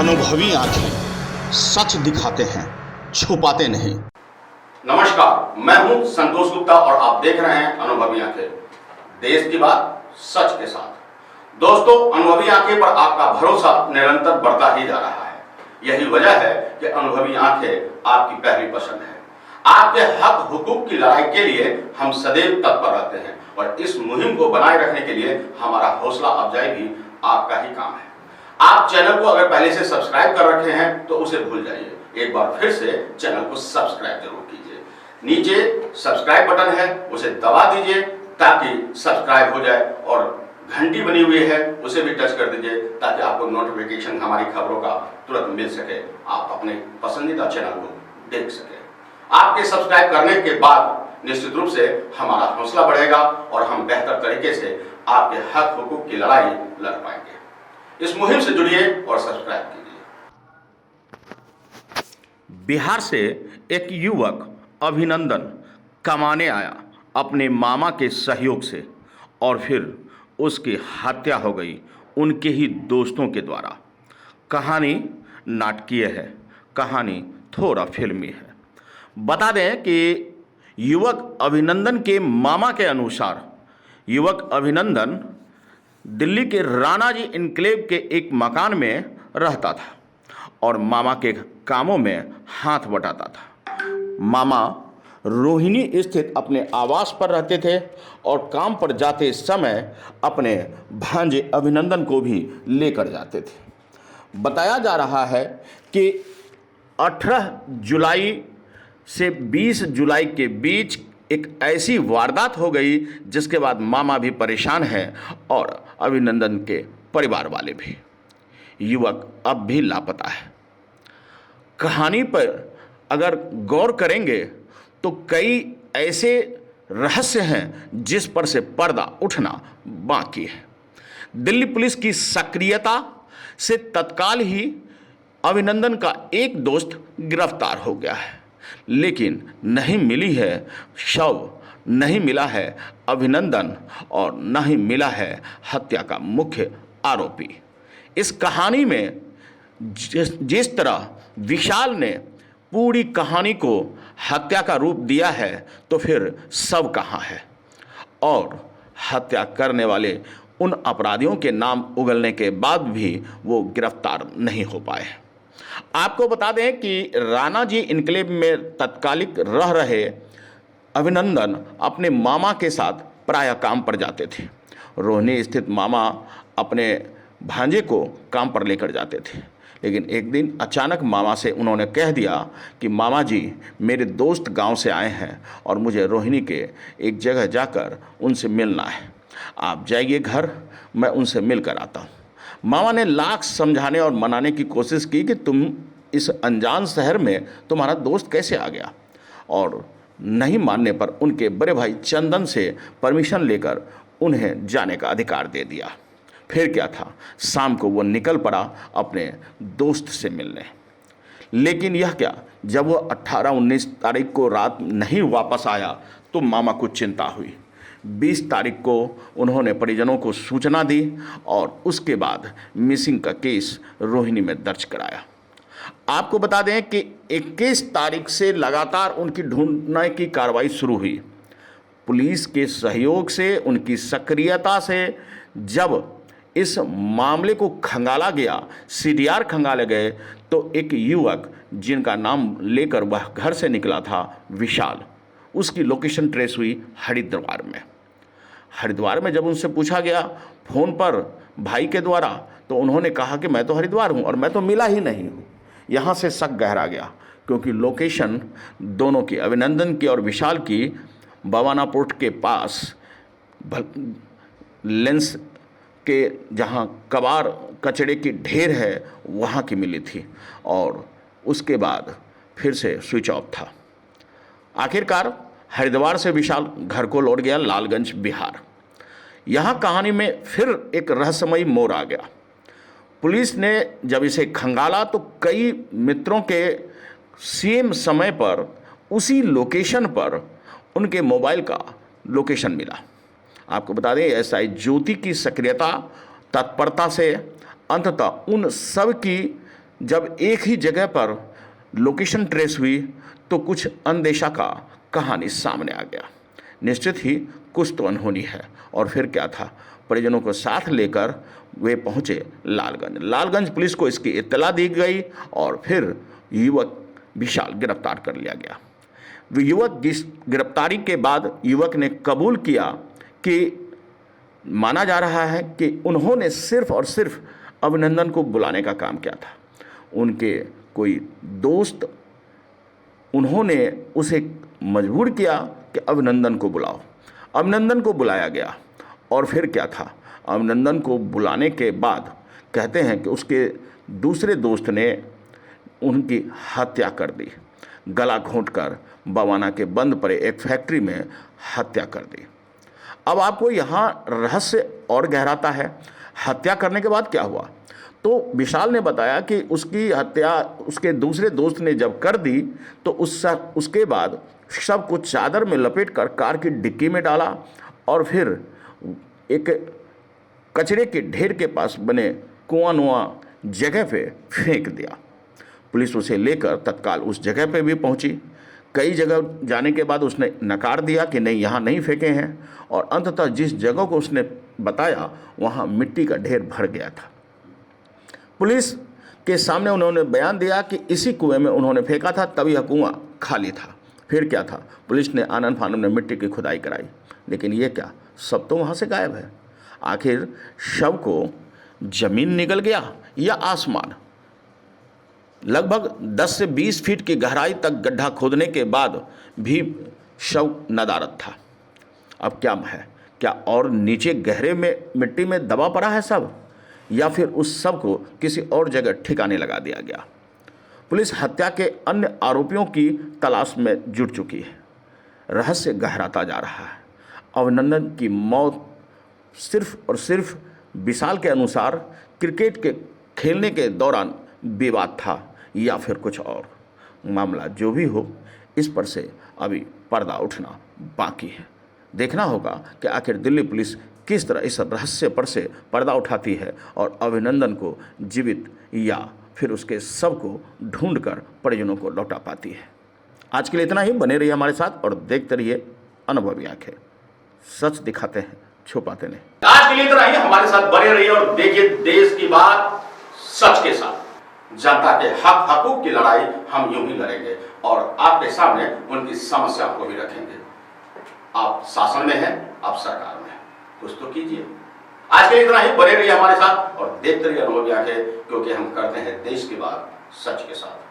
अनुभवी आंखें सच दिखाते हैं, छुपाते नहीं। नमस्कार, मैं हूं संतोष गुप्ता और आप देख रहे हैं अनुभवी आंखें, देश की बात सच के साथ। दोस्तों, अनुभवी आंखें पर आपका भरोसा निरंतर बढ़ता ही जा रहा है। यही वजह है कि अनुभवी आंखें आपकी पहली पसंद है। आपके हक हुकूक की लड़ाई के लिए हम सदैव तत्पर रहते हैं और इस मुहिम को बनाए रखने के लिए हमारा हौसला अफजाई भी आपका ही काम है। आप चैनल को अगर पहले से सब्सक्राइब कर रखे हैं तो उसे भूल जाइए, एक बार फिर से चैनल को सब्सक्राइब जरूर कीजिए। नीचे सब्सक्राइब बटन है, उसे दबा दीजिए ताकि सब्सक्राइब हो जाए और घंटी बनी हुई है उसे भी टच कर दीजिए ताकि आपको नोटिफिकेशन हमारी खबरों का तुरंत मिल सके, आप अपने पसंदीदा चैनल को देख सके। आपके सब्सक्राइब करने के बाद निश्चित रूप से हमारा हौसला बढ़ेगा और हम बेहतर तरीके से आपके हक हुकूक की लड़ाई लड़ पाएंगे। इस मुहिम से जुड़िए और सब्सक्राइब कीजिए। बिहार से एक युवक अभिनंदन कमाने आया अपने मामा के सहयोग से और फिर उसकी हत्या हो गई उनके ही दोस्तों के द्वारा। कहानी नाटकीय है, कहानी थोड़ा फिल्मी है। बता दें कि युवक अभिनंदन के मामा के अनुसार युवक अभिनंदन दिल्ली के राणा जी इनक्लेव के एक मकान में रहता था और मामा के कामों में हाथ बटाता था। मामा रोहिणी स्थित अपने आवास पर रहते थे और काम पर जाते समय अपने भांजे अभिनंदन को भी लेकर जाते थे। बताया जा रहा है कि 18 जुलाई से 20 जुलाई के बीच एक ऐसी वारदात हो गई जिसके बाद मामा भी परेशान हैं और अभिनंदन के परिवार वाले भी। युवक अब भी लापता है। कहानी पर अगर गौर करेंगे तो कई ऐसे रहस्य हैं जिस पर से पर्दा उठना बाकी है। दिल्ली पुलिस की सक्रियता से तत्काल ही अभिनंदन का एक दोस्त गिरफ्तार हो गया है, लेकिन नहीं मिली है शव, नहीं मिला है अभिनंदन और न ही मिला है हत्या का मुख्य आरोपी। इस कहानी में जिस तरह विशाल ने पूरी कहानी को हत्या का रूप दिया है तो फिर शव कहाँ है और हत्या करने वाले उन अपराधियों के नाम उगलने के बाद भी वो गिरफ्तार नहीं हो पाए। आपको बता दें कि राणा जी इनक्लेव में तत्कालिक रह रहे अभिनंदन अपने मामा के साथ प्रायः काम पर जाते थे। रोहिणी स्थित मामा अपने भांजे को काम पर लेकर जाते थे, लेकिन एक दिन अचानक मामा से उन्होंने कह दिया कि मामा जी, मेरे दोस्त गांव से आए हैं और मुझे रोहिणी के एक जगह जाकर उनसे मिलना है, आप जाइए घर, मैं उनसे मिलकर आता हूँ। मामा ने लाख समझाने और मनाने की कोशिश की कि तुम इस अनजान शहर में तुम्हारा दोस्त कैसे आ गया, और नहीं मानने पर उनके बड़े भाई चंदन से परमिशन लेकर उन्हें जाने का अधिकार दे दिया। फिर क्या था, शाम को वो निकल पड़ा अपने दोस्त से मिलने। लेकिन यह क्या, जब वो 18-19 तारीख को रात नहीं वापस आया तो मामा को चिंता हुई। 20 तारीख को उन्होंने परिजनों को सूचना दी और उसके बाद मिसिंग का केस रोहिणी में दर्ज कराया। आपको बता दें कि 21 तारीख से लगातार उनकी ढूंढने की कार्रवाई शुरू हुई। पुलिस के सहयोग से, उनकी सक्रियता से जब इस मामले को खंगाला गया, सीडीआर खंगाले गए, तो एक युवक जिनका नाम लेकर वह घर से निकला था, विशाल, उसकी लोकेशन ट्रेस हुई हरिद्वार में। हरिद्वार में जब उनसे पूछा गया फ़ोन पर भाई के द्वारा तो उन्होंने कहा कि मैं तो हरिद्वार हूँ और मैं तो मिला ही नहीं हूँ। यहाँ से शक गहरा गया क्योंकि लोकेशन दोनों की, अभिनंदन की और विशाल की, बवाना पोर्ट के पास लेंस के जहाँ कबाड़ कचड़े की ढेर है वहाँ की मिली थी और उसके बाद फिर से स्विच ऑफ था। आखिरकार हरिद्वार से विशाल घर को लौट गया लालगंज, बिहार। यहाँ कहानी में फिर एक रहस्यमयी मोड़ आ गया। पुलिस ने जब इसे खंगाला तो कई मित्रों के सेम समय पर उसी लोकेशन पर उनके मोबाइल का लोकेशन मिला। आपको बता दें, एसआई ज्योति की सक्रियता, तत्परता से अंततः उन सब की जब एक ही जगह पर लोकेशन ट्रेस हुई तो कुछ अनदेशा का कहानी सामने आ गया। निश्चित ही कुछ तो अनहोनी है। और फिर क्या था, परिजनों को साथ लेकर वे पहुंचे लालगंज। लालगंज पुलिस को इसकी इत्तला दी गई और फिर युवक विशाल गिरफ्तार कर लिया गया। युवक की गिरफ्तारी के बाद युवक ने कबूल किया कि माना जा रहा है कि उन्होंने सिर्फ और सिर्फ अभिनंदन को बुलाने का काम किया था। उनके कोई दोस्त, उन्होंने उसे मजबूर किया कि अभिनंदन को बुलाओ। अभिनंदन को बुलाया गया और फिर क्या था, अभिनंदन को बुलाने के बाद कहते हैं कि उसके दूसरे दोस्त ने उनकी हत्या कर दी। गला घोंटकर बवाना के बंद पड़े एक फैक्ट्री में हत्या कर दी। अब आपको यहाँ रहस्य और गहराता है। हत्या करने के बाद क्या हुआ, तो विशाल ने बताया कि उसकी हत्या उसके दूसरे दोस्त ने जब कर दी तो उसके बाद शव को चादर में लपेटकर कार की डिक्की में डाला और फिर एक कचरे के ढेर के पास बने कुआं जगह पे फेंक दिया। पुलिस उसे लेकर तत्काल उस जगह पे भी पहुंची। कई जगह जाने के बाद उसने नकार दिया कि नहीं, यहाँ नहीं फेंके हैं, और अंततः जिस जगह को उसने बताया वहाँ मिट्टी का ढेर भर गया था। पुलिस के सामने उन्होंने बयान दिया कि इसी कुएं में उन्होंने फेंका था, तभी यह कुआं खाली था। फिर क्या था, पुलिस ने आनन फानन में मिट्टी की खुदाई कराई, लेकिन ये क्या, सब तो वहाँ से गायब है। आखिर शव को जमीन निगल गया या आसमान? लगभग 10 से 20 फीट की गहराई तक गड्ढा खोदने के बाद भी शव नदारद था। अब क्या है, क्या और नीचे गहरे में मिट्टी में दबा पड़ा है सब, या फिर उस सब को किसी और जगह ठिकाने लगा दिया गया? पुलिस हत्या के अन्य आरोपियों की तलाश में जुट चुकी है। रहस्य गहराता जा रहा है। अभिनंदन की मौत सिर्फ और सिर्फ विशाल के अनुसार क्रिकेट के खेलने के दौरान विवाद था या फिर कुछ और? मामला जो भी हो, इस पर से अभी पर्दा उठना बाकी है। देखना होगा कि आखिर दिल्ली पुलिस किस तरह इस रहस्य पर से पर्दा उठाती है और अभिनंदन को जीवित या फिर उसके शव को ढूंढकर परिजनों को लौटा पाती है। आज के लिए इतना ही। बने रहिए हमारे साथ और देखते रहिए अनुभवी आंखें। सच दिखाते हैं, छुपाते नहीं। आज के लिए इतना ही। हमारे साथ बने रहिए और देखिए देश की बात सच के साथ। जनता के हक हकूक की लड़ाई हम यूं ही लड़ेंगे और आपके सामने उनकी समस्या को भी रखेंगे। आप शासन में हैं, आप सरकार में हैं, कुछ तो कीजिए। आज के लिए इतना ही। बने रहिए हमारे साथ और देखते रहिए अनुभवी आंखें, क्योंकि हम करते हैं देश की बात सच के साथ।